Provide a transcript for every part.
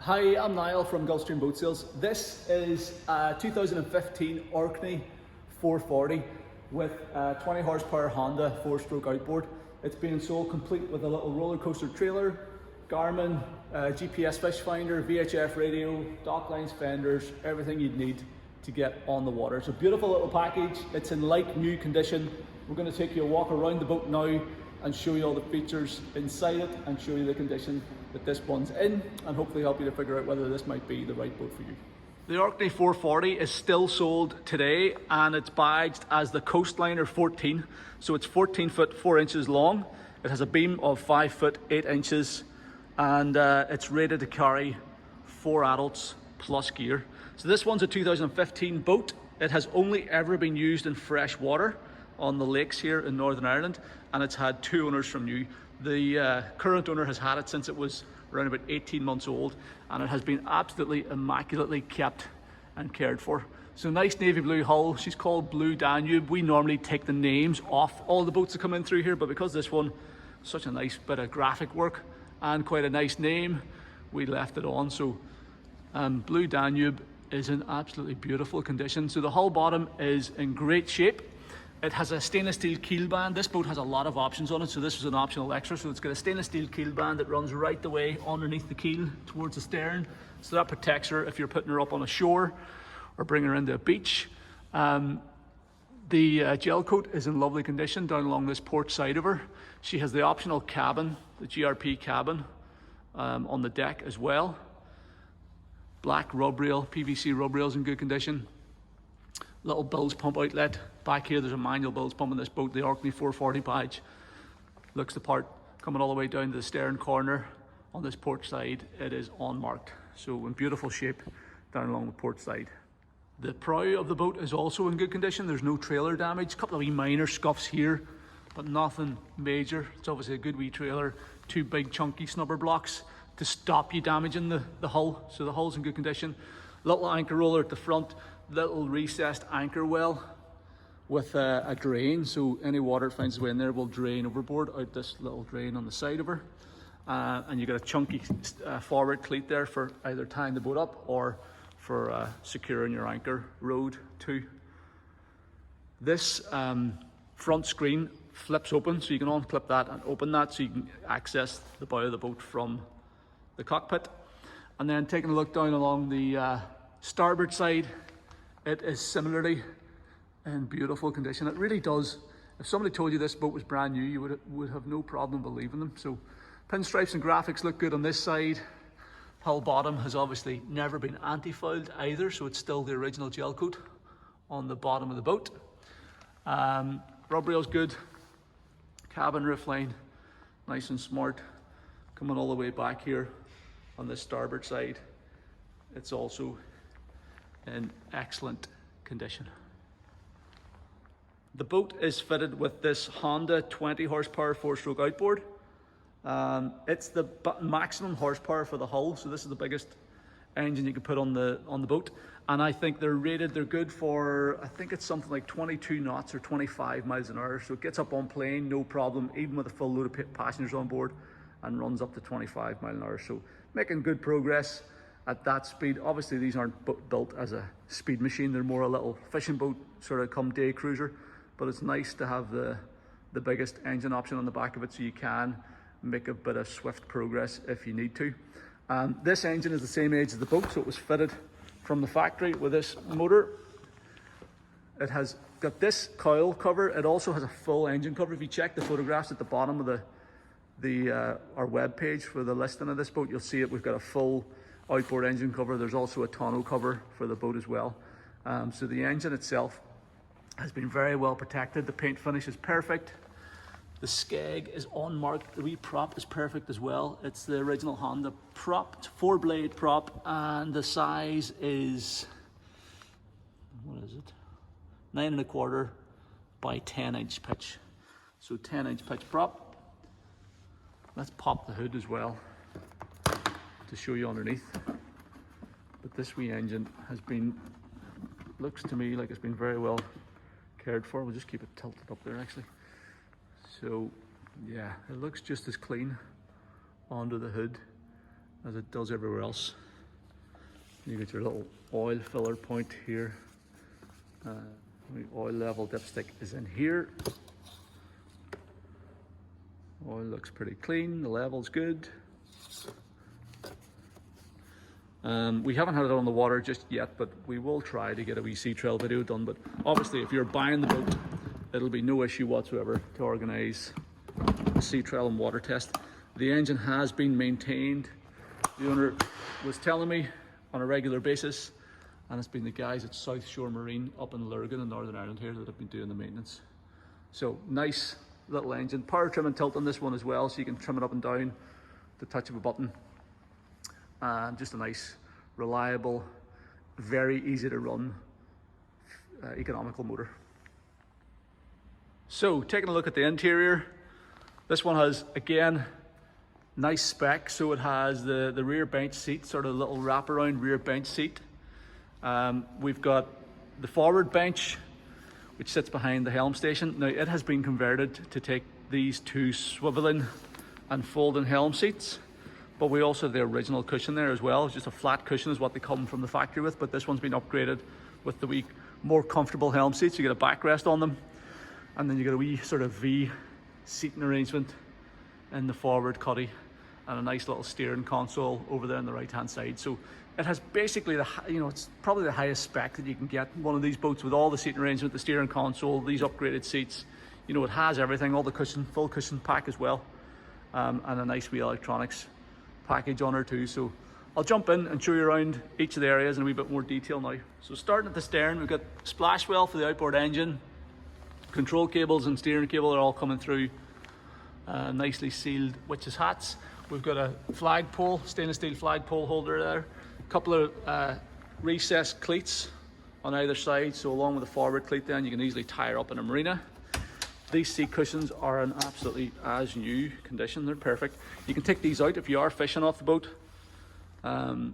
Hi, I'm Niall from Gulfstream Boat Sales. This is a 2015 Orkney 440 with a 20 horsepower Honda 4-stroke outboard. It's being sold complete with a little roller coaster trailer, Garmin GPS Fishfinder, VHF radio, dock lines, fenders, everything you'd need to get on the water. It's a beautiful little package. It's in like new condition. We're going to take you a walk around the boat now and show you all the features inside it and show you the condition that this one's in, and hopefully help you to figure out whether this might be the right boat for you. The Orkney 440 is still sold today, and it's badged as the Coastliner 14. So it's 14 foot 4 inches long. It has a beam of 5 foot 8 inches, and it's rated to carry 4 adults plus gear. So this one's a 2015 boat. It has only ever been used in fresh water on the lakes here in Northern Ireland, and it's had 2 owners from new. The current owner has had it since it was around about 18 months old, and it has been absolutely immaculately kept and cared for. So nice navy blue hull. She's called Blue Danube. We normally take the names off all the boats that come in through here, but because this one, such a nice bit of graphic work and quite a nice name, we left it on. So Blue Danube is in absolutely beautiful condition. So the hull bottom is in great shape. It has a stainless steel keel band. This boat has a lot of options on it, so this was an optional extra. So it's got a stainless steel keel band that runs right the way underneath the keel towards the stern. So that protects her if you're putting her up on a shore or bringing her into a beach. The gel coat is in lovely condition down along this port side of her. She has the optional cabin, the GRP cabin, on the deck as well. Black rub rail, PVC rub rails in good condition. Little bilge pump outlet. Back here there's a manual bilge pump on this boat. The Orkney 440 badge. Looks the part, coming all the way down to the stern corner on this port side. It is unmarked, so in beautiful shape down along the port side. The prow of the boat is also in good condition. There's no trailer damage. A couple of wee minor scuffs here, but nothing major. It's obviously a good wee trailer. 2 big chunky snubber blocks to stop you damaging the hull. So the hull's in good condition. Little anchor roller at the front. Little recessed anchor well with a drain, so any water it finds its way in there will drain overboard out this little drain on the side of her. And you got a chunky forward cleat there for either tying the boat up or for securing your anchor rode too. This front screen flips open, so you can unclip that and open that so you can access the bow of the boat from the cockpit. And then taking a look down along the starboard side, it is similarly in beautiful condition. It really does. If somebody told you this boat was brand new, you would have no problem believing them. So pinstripes and graphics look good on this side. Hull bottom has obviously never been anti-fouled either, so it's still the original gel coat on the bottom of the boat. Rub rail's good. Cabin roof line, nice and smart. Coming all the way back here on this starboard side, it's also in excellent condition. The boat is fitted with this Honda 20 horsepower 4-stroke outboard. It's the maximum horsepower for the hull, so this is the biggest engine you can put on the boat. And I think they're good for, I think it's something like 22 knots or 25 miles an hour. So it gets up on plane, no problem, even with a full load of passengers on board, and runs up to 25 miles an hour. So making good progress at that speed. Obviously these aren't built as a speed machine, they're more a little fishing boat, sort of come day cruiser, but it's nice to have the biggest engine option on the back of it, so you can make a bit of swift progress if you need to. This engine is the same age as the boat, so it was fitted from the factory with this motor. It has got this coil cover. It also has a full engine cover. If you check the photographs at the bottom of our web page for the listing of this boat, you'll see it. We've got a full outboard engine cover. There's also a tonneau cover for the boat as well. So the engine itself has been very well protected. The paint finish is perfect. The skeg is unmarked. The wee prop is perfect as well. It's the original Honda prop. It's a 4-blade prop, and the size is, what is it? 9 1/4 by 10-inch pitch. So 10-inch pitch prop. Let's pop the hood as well to show you underneath. But this wee engine has been, looks to me like it's been very well cared for. We'll just keep it tilted up there actually. So yeah, it looks just as clean under the hood as it does everywhere else. You get your little oil filler point here. The oil level dipstick is in here. Oil looks pretty clean, the level's good. We haven't had it on the water just yet, but we will try to get a wee sea trail video done. But obviously if you're buying the boat, it'll be no issue whatsoever to organise a sea trail and water test. The engine has been maintained. The owner was telling me on a regular basis, and it's been the guys at South Shore Marine up in Lurgan in Northern Ireland here that have been doing the maintenance. So nice little engine, power trim and tilt on this one as well, so you can trim it up and down the touch of a button. And just a nice, reliable, very easy to run, economical motor. So taking a look at the interior, this one has, again, nice spec. So it has the rear bench seat, sort of little wraparound rear bench seat. We've got the forward bench, which sits behind the helm station. Now it has been converted to take these two swiveling and folding helm seats, but we also have the original cushion there as well. It's just a flat cushion is what they come from the factory with, but this one's been upgraded with the wee more comfortable helm seats. You get a backrest on them, and then you get a wee sort of V seating arrangement in the forward cuddy, and a nice little steering console over there on the right hand side. So it has basically it's probably the highest spec that you can get in one of these boats, with all the seating arrangement, the steering console, these upgraded seats. It has everything, all the cushion, full cushion pack as well, and a nice wee electronics package on her too. So I'll jump in and show you around each of the areas in a wee bit more detail now. So starting at the stern, we've got splash well for the outboard engine, control cables and steering cable are all coming through nicely sealed witches hats. We've got a flagpole, stainless steel flagpole holder there, a couple of recessed cleats on either side, so along with the forward cleat then you can easily tie her up in a marina. These seat cushions are in absolutely as new condition, they're perfect. You can take these out if you are fishing off the boat. You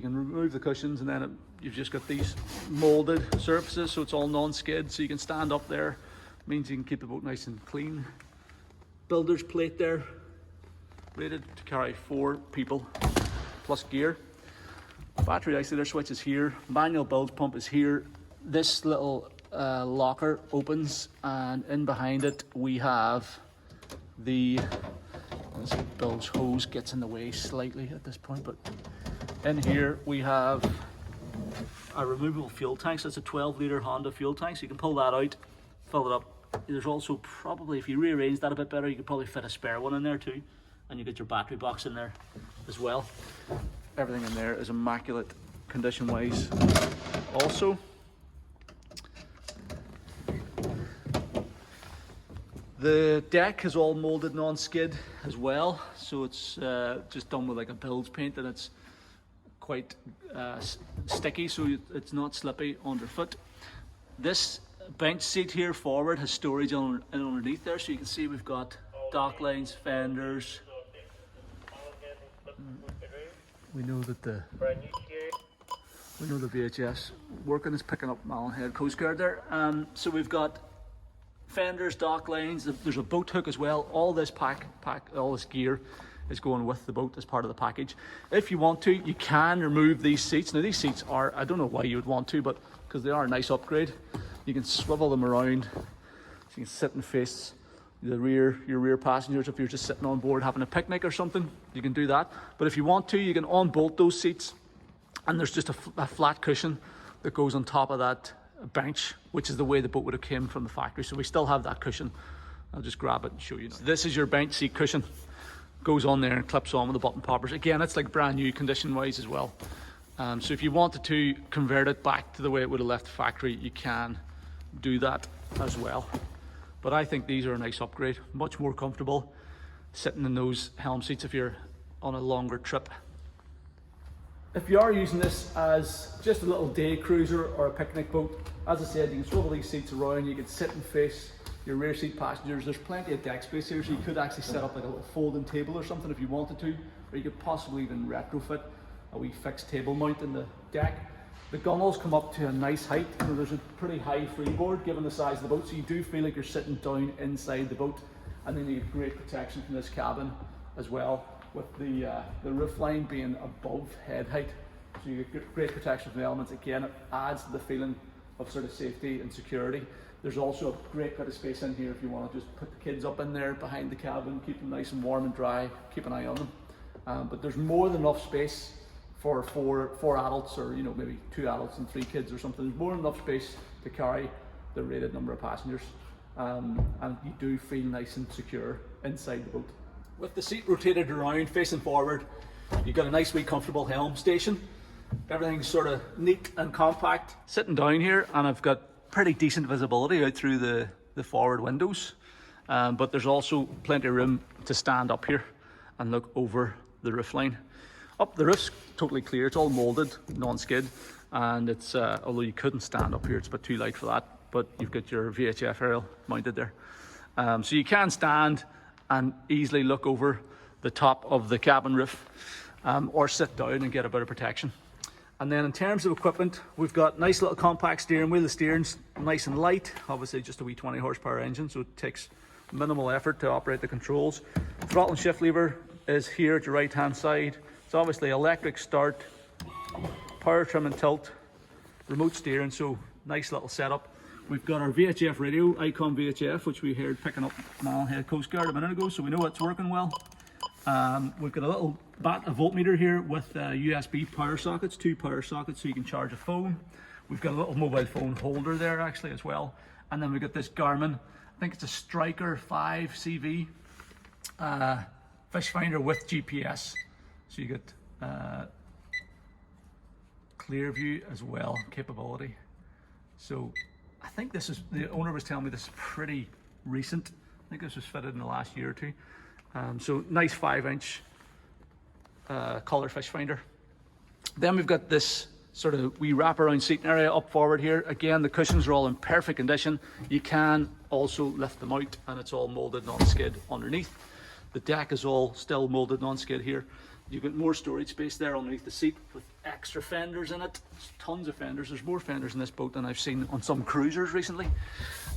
can remove the cushions, and then you've just got these molded surfaces, so it's all non-skid, so you can stand up there. Means you can keep the boat nice and clean. Builder's plate there, rated to carry 4 people plus gear. Battery isolator switch is here, manual bilge pump is here. This little locker opens, and in behind it we have the bilge hose gets in the way slightly at this point, but in here we have a removable fuel tank. So it's a 12-litre Honda fuel tank, so you can pull that out, fill it up. There's also probably, if you rearrange that a bit better, you could probably fit a spare one in there too, and you get your battery box in there as well. Everything in there is immaculate condition wise. Also, the deck is all molded non-skid as well, so it's just done with like a bilge paint, and it's quite sticky, so it's not slippy underfoot. This bench seat here forward has storage underneath there, so you can see we've got dock lines, fenders. We know that the VHS working is picking up Malin Coast Guard there. So we've got fenders, dock lines. There's a boat hook as well. All this all this gear is going with the boat as part of the package. If you want to, you can remove these seats. Now these seats are, I don't know why you would want to, but because they are a nice upgrade. You can swivel them around, so you can sit and face your rear passengers. If you're just sitting on board having a picnic or something, you can do that. But if you want to, you can unbolt those seats, and there's just a flat cushion that goes on top of that bench, which is the way the boat would have came from the factory. So we still have that cushion. I'll just grab it and show you now. So this is your bench seat cushion. Goes on there and clips on with the button poppers. Again, it's like brand new condition wise as well. So if you wanted to convert it back to the way it would have left the factory, you can do that as well. But I think these are a nice upgrade, much more comfortable sitting in those helm seats if you're on a longer trip. If you are using this as just a little day cruiser or a picnic boat, as I said, you can swivel these seats around, you can sit and face your rear seat passengers. There's plenty of deck space here, so you could actually set up like a little folding table or something if you wanted to, or you could possibly even retrofit a wee fixed table mount in the deck. The gunnels come up to a nice height. There's a pretty high freeboard given the size of the boat, so you do feel like you're sitting down inside the boat, and then you have great protection from this cabin as well. with the roof line being above head height, so you get great protection from the elements. Again, it adds to the feeling of sort of safety and security. There's also a great bit of space in here if you want to just put the kids up in there behind the cabin, keep them nice and warm and dry, keep an eye on them. But there's more than enough space for four adults, or maybe 2 adults and 3 kids or something. There's more than enough space to carry the rated number of passengers, and you do feel nice and secure inside the boat. With the seat rotated around facing forward, you've got a nice wee comfortable helm station. Everything's sort of neat and compact. Sitting down here, and I've got pretty decent visibility out through the forward windows, but there's also plenty of room to stand up here and look over the roof line. Up the roof's totally clear, it's all moulded, non-skid, and it's although you couldn't stand up here, it's a bit too light for that, but you've got your VHF aerial mounted there. So you can stand and easily look over the top of the cabin roof, or sit down and get a bit of protection. And then in terms of equipment, we've got nice little compact steering wheel. The steering's nice and light, obviously just a wee 20 horsepower engine, so it takes minimal effort to operate the controls. Throttle and shift lever is here at your right hand side. It's obviously electric start, power trim and tilt, remote steering, so nice little setup. We've got our VHF radio, Icon VHF, which we heard picking up Malhead Coast Guard a minute ago, so we know it's working well. We've got a little a voltmeter here with USB power sockets, 2 power sockets, so you can charge a phone. We've got a little mobile phone holder there actually as well. And then we've got this Garmin, I think it's a Striker 5 CV fish finder with GPS. So you get clear view as well, capability. So I think this is, the owner was telling me this is pretty recent. I think this was fitted in the last year or 2. So nice 5-inch color fish finder. Then we've got this sort of wee wraparound seating area up forward here. Again, the cushions are all in perfect condition. You can also lift them out, and it's all molded non-skid underneath. The deck is all still molded non-skid here. You've got more storage space there underneath the seat with extra fenders in it. There's tons of fenders. There's more fenders in this boat than I've seen on some cruisers recently.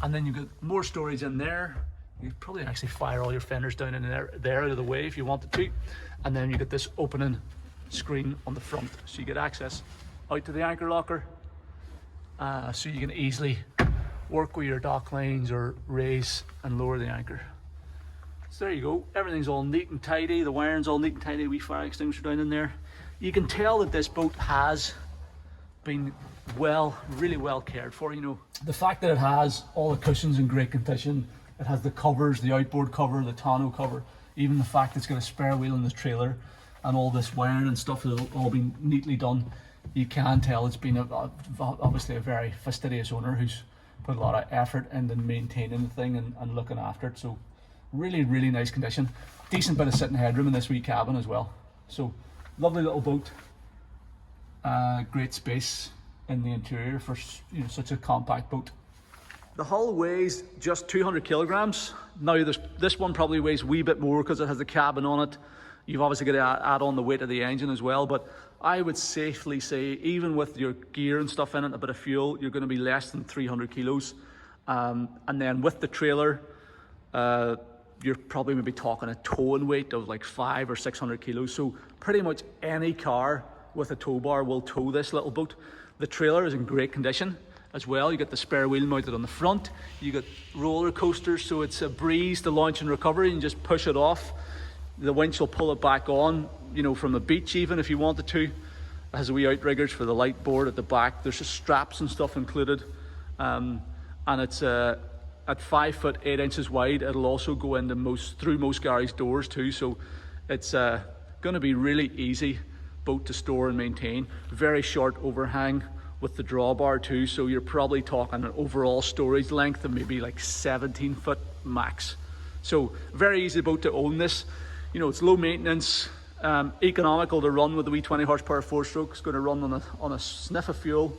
And then you've got more storage in there. You could probably actually fire all your fenders down in there out of the way if you wanted to. And then you get this opening screen on the front, so you get access out to the anchor locker, so you can easily work with your dock lines or raise and lower the anchor. So there you go, everything's all neat and tidy, the wiring's all neat and tidy, wee fire extinguisher down in there. You can tell that this boat has been really well cared for. The fact that it has all the cushions in great condition, it has the covers, the outboard cover, the tonneau cover, even the fact it's got a spare wheel in the trailer, and all this wiring and stuff has all been neatly done. You can tell it's been obviously a very fastidious owner who's put a lot of effort into maintaining the thing and looking after it. So really nice condition. Decent bit of sitting headroom in this wee cabin as well. So lovely little boat. Great space in the interior for such a compact boat. The hull weighs just 200 kilograms. Now this one probably weighs a wee bit more because it has the cabin on it. You've obviously got to add on the weight of the engine as well, but I would safely say, even with your gear and stuff in it, a bit of fuel, you're going to be less than 300 kilos. And then with the trailer, you're probably maybe talking a towing weight of like 500 or 600 kilos. So pretty much any car with a tow bar will tow this little boat. The trailer is in great condition as well. You got the spare wheel mounted on the front. You got roller coasters, so it's a breeze to launch and recovery, and just push it off. The winch will pull it back on, from the beach even if you wanted to. It has a wee outriggers for the light board at the back. There's just straps and stuff included. And it's at 5 foot 8 inches wide. It'll also go into through most garage doors too. So it's going to be really easy boat to store and maintain. Very short overhang with the drawbar too. So you're probably talking an overall storage length of maybe like 17 foot max. So very easy boat to own this. It's low maintenance, economical to run with the wee 20 horsepower 4-stroke. It's going to run on a sniff of fuel.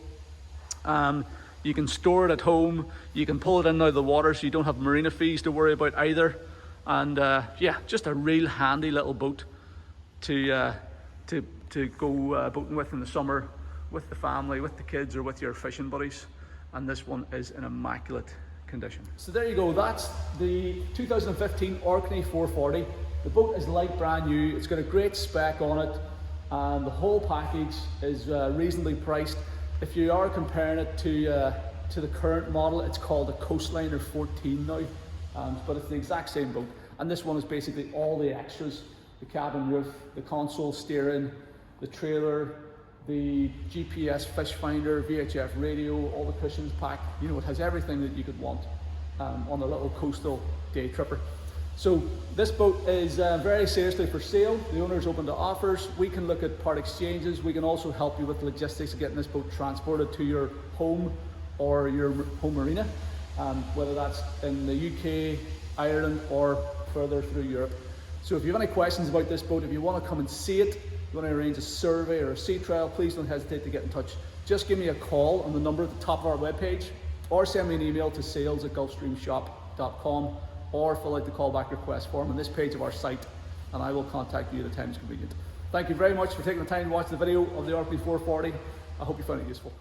You can store it at home. You can pull it in and out of the water, so you don't have marina fees to worry about either. And yeah, just a real handy little boat to go boating with in the summer, with the family, with the kids, or with your fishing buddies. And this one is in immaculate condition. So there you go, that's the 2015 Orkney 440. The boat is like brand new. It's got a great spec on it, and the whole package is reasonably priced. If you are comparing it to the current model, it's called a Coastliner 14 now, but it's the exact same boat. And this one is basically all the extras: the cabin roof, the console steering, the trailer, the GPS Fishfinder, VHF radio, all the cushions packed. You know, it has everything that you could want on a little coastal day tripper. So this boat is very seriously for sale. The owner is open to offers. We can look at part exchanges. We can also help you with logistics of getting this boat transported to your home or your home marina, whether that's in the UK, Ireland, or further through Europe. So if you have any questions about this boat, if you want to come and see it, you want to arrange a survey or a sea trial, please don't hesitate to get in touch. Just give me a call on the number at the top of our webpage, or send me an email to sales@gulfstreamshop.com, or fill out the callback request form on this page of our site, and I will contact you at a time that's convenient. Thank you very much for taking the time to watch the video of the Orkney 440. I hope you found it useful.